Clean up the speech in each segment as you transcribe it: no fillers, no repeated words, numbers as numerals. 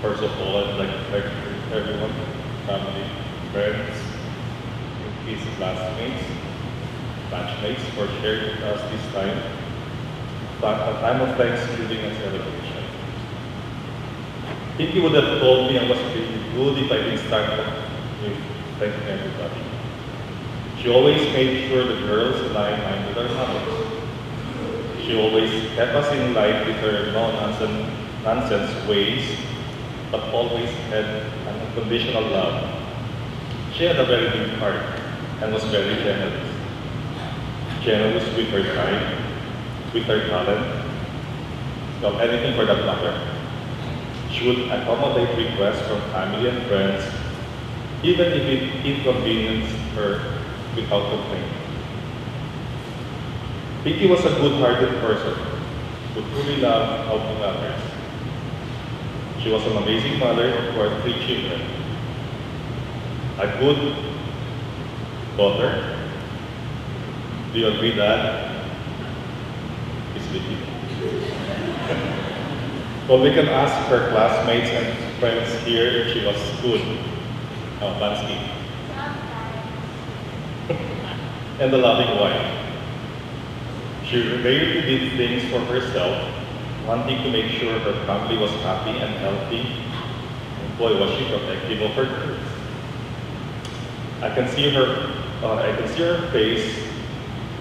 First of all, I'd like to thank everyone, family, friends, his classmates, batchmates for sharing with us this time, a time of thanksgiving and celebration. If you would have told me I was feeling good if I didn't start with thanking everybody. She always made sure the girls aligned with our mothers. She always kept us in line with her no-nonsense ways, but always had an unconditional love. She had a very big heart and was very generous. Generous with her time, with her talent, well, anything for that matter. She would accommodate requests from family and friends, even if it inconvenienced her without complaint. Pinky was a good-hearted person who truly loved helping others. She was an amazing mother to our three children, a good daughter. Do you agree, Dad? Is sleeping. Well, we can ask her classmates and friends here if she was good. Oh, Bansky. And a loving wife. She rarely did things for herself, wanting to make sure her family was happy and healthy. And boy, was she protective of her girls. I can see her face.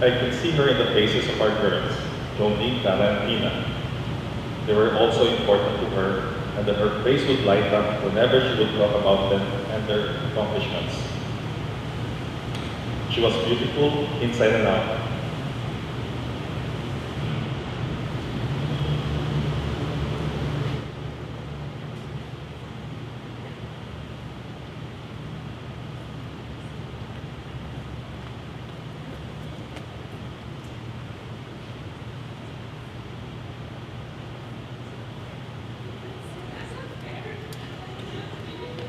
I can see her in the faces of our girls, Joni, Tana, and Tina. They were also important to her, and that her face would light up whenever she would talk about them and their accomplishments. She was beautiful inside and out.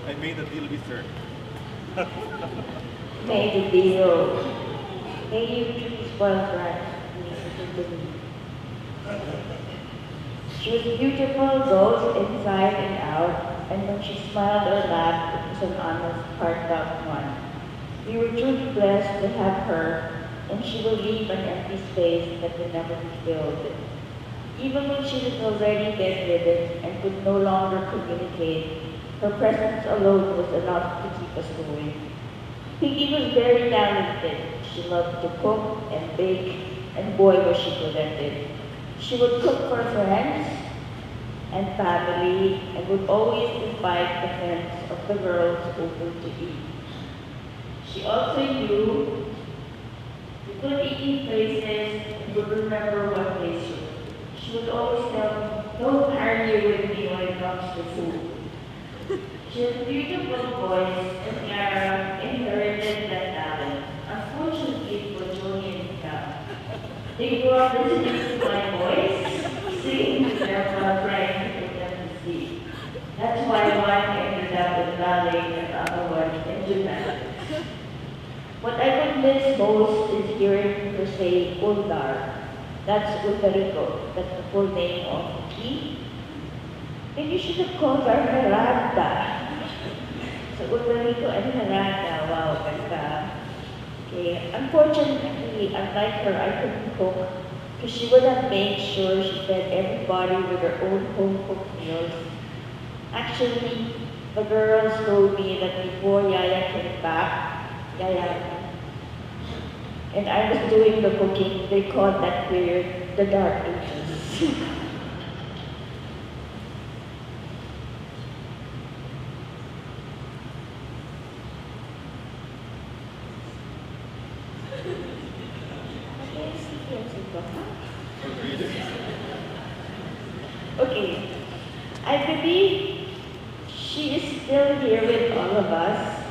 I made a deal with her. Made a deal. May you please spoil brat, listen to me. She was beautiful both inside and out, and when she smiled or laughed, it was an honest, heartfelt one. We were truly blessed to have her, and she will leave an empty space that will never be filled. Even when she was already bedridden and could no longer communicate, her presence alone was enough to keep us going. Pinky was very talented. She loved to cook and bake, and boy was she good at it. She would cook for friends and family and would always invite the friends of the girls over to eat. She also knew the good eating places and would remember what place she was. She would always tell me, don't argue with me when it comes to food. She has a beautiful voice, and Yara inherited that talent. Unfortunately for Joni and Ika, they grew up listening to my voice, singing to them while trying to put them to sleep. That's why one ended up in ballet and the other one in gymnastics. What I would miss most is hearing her say Uldar. That's Ultarico. That's the full name of the key. And you should have called her Heranda. So Ultarico and Heranda, wow, ganda. Okay, unfortunately, unlike her, I couldn't cook because she would have made sure she fed everybody with her own home-cooked meals. Actually, the girls told me that before Yaya came back, Yaya, and I was doing the cooking, they called that period the Dark Ages. Okay, I believe she is still here with all of us,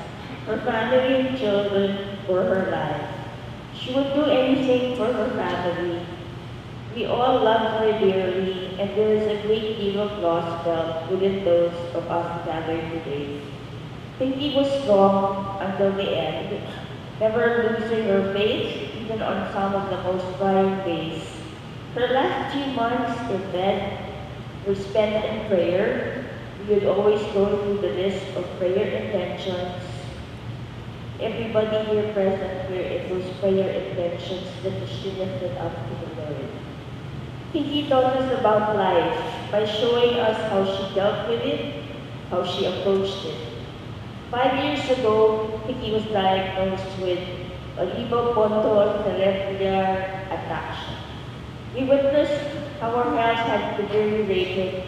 her family and children, for her life. She would do anything for her family. We all love her dearly, and there is a great deal of loss felt within those of us gathered today. Pinky was strong until the end, never losing her faith even on some of the most trying days. Her last few months in bed were spent in prayer, We would always go through the list of prayer intentions. Everybody here present were in those prayer intentions that she lifted up to the Lord. Pinky taught us about life by showing us how she dealt with it, how she approached it. 5 years ago, Pinky was diagnosed with olivopontocerebellar ataxia. We witnessed how her health had deteriorated,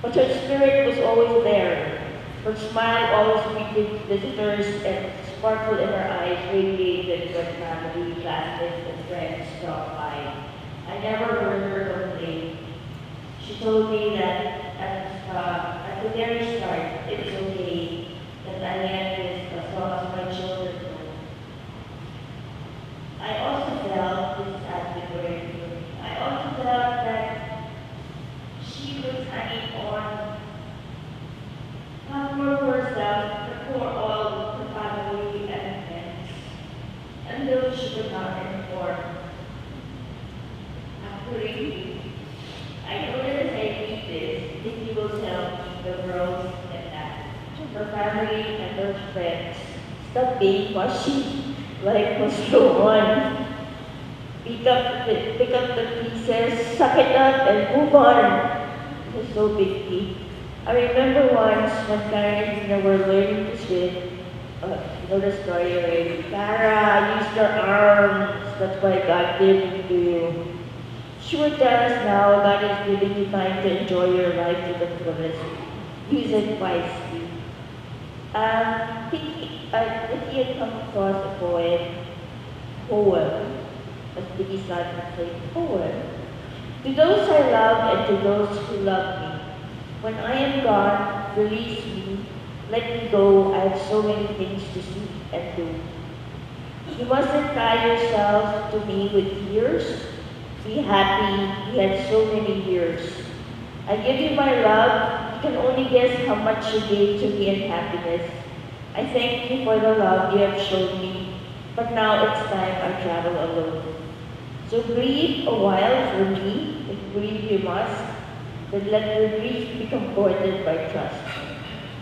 but her spirit was always there. Her smile always greeted visitors and the sparkle in her eyes radiated when family, classmates, and friends dropped by. I never heard her complain. She told me that at the very start, it's okay that I am this as long as my children know. I also felt this at the very beginning. I also felt that she was hanging on, not for herself, but for all her family and friends, until she could not anymore. After I know that as I read this, Vicky will tell me the girls and that her family and her friends stop being mushy, life must go on. Pick up the pieces, suck it up, and move on. It was so big deal. I remember once when Karen and Nina were learning to swim, you know the story already. Kara, use your arms. That's why God gave it to you. She would tell us now God is giving you time to enjoy your life to the fullest. Use it wisely. Vicky had come across a poem, as Vicky started to say, poem. To those I love and to those who love me. When I am gone, release me, let me go, I have so many things to see and do. You mustn't tie yourself to me with tears. Be happy, we had so many years. I give you my love, you can only guess how much you gave to me in happiness. I thank you for the love you have shown me, but now it's time I travel alone. So grieve a while for me, if grieve you must, but let your grief be comforted by trust.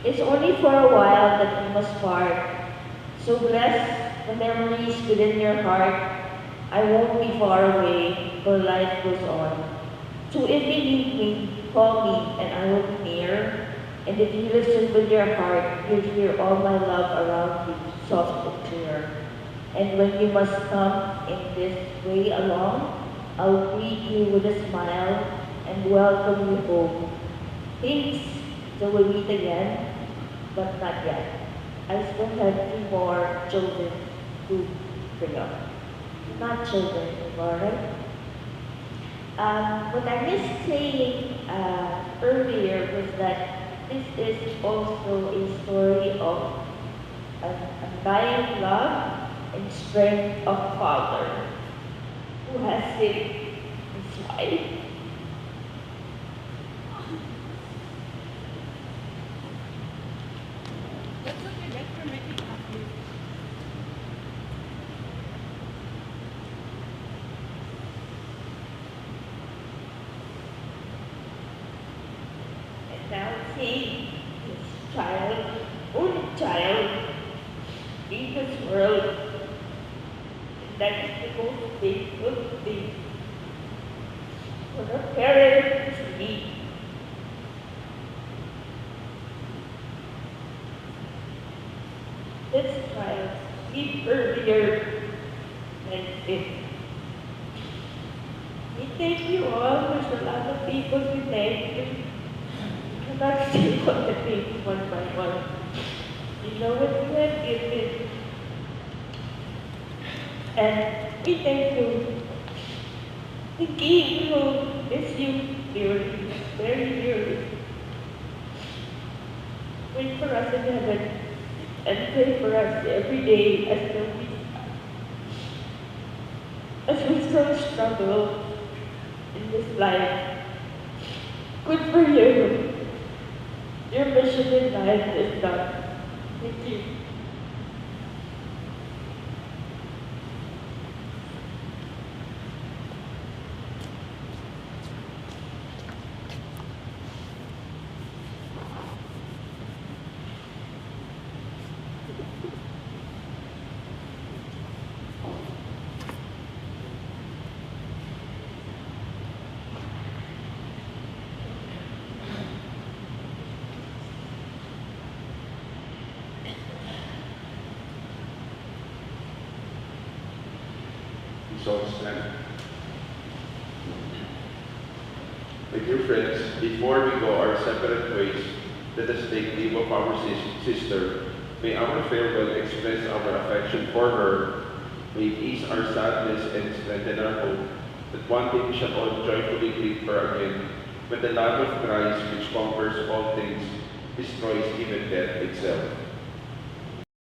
It's only for a while that we must part, so bless the memories within your heart. I won't be far away, for life goes on. So if you need me, call me, and I will be near. And if you listen with your heart, you'll hear all my love around you, soft and clear. And when you must come in this way along, I'll greet you with a smile and welcome you home. Thanks till we meet again, but not yet. I still have 2 more children to bring up. Not children anymore, right? What I missed saying earlier was that this is also a story of undying love and strength of father who has saved his wife. That's okay, that's for making coffee. And now seeing his child, only child, in this world, that is the most painful thing for a parent to see. This child sleep earlier than it. We thank you all. There's a lot of people we thank you. I cannot say all the things one by one. You know what you have given. And we thank you. We will miss you dearly, very dearly. Wait for us in heaven and pray for us every day as we still struggle in this life. Good for you. Your mission in life is done. Thank you. So stand. My dear friends, before we go our separate ways, let us take leave of our sister. May our farewell express our affection for her. May it ease our sadness and strengthen our hope that one day we shall all joyfully greet her again, when the love of Christ, which conquers all things, destroys even death itself.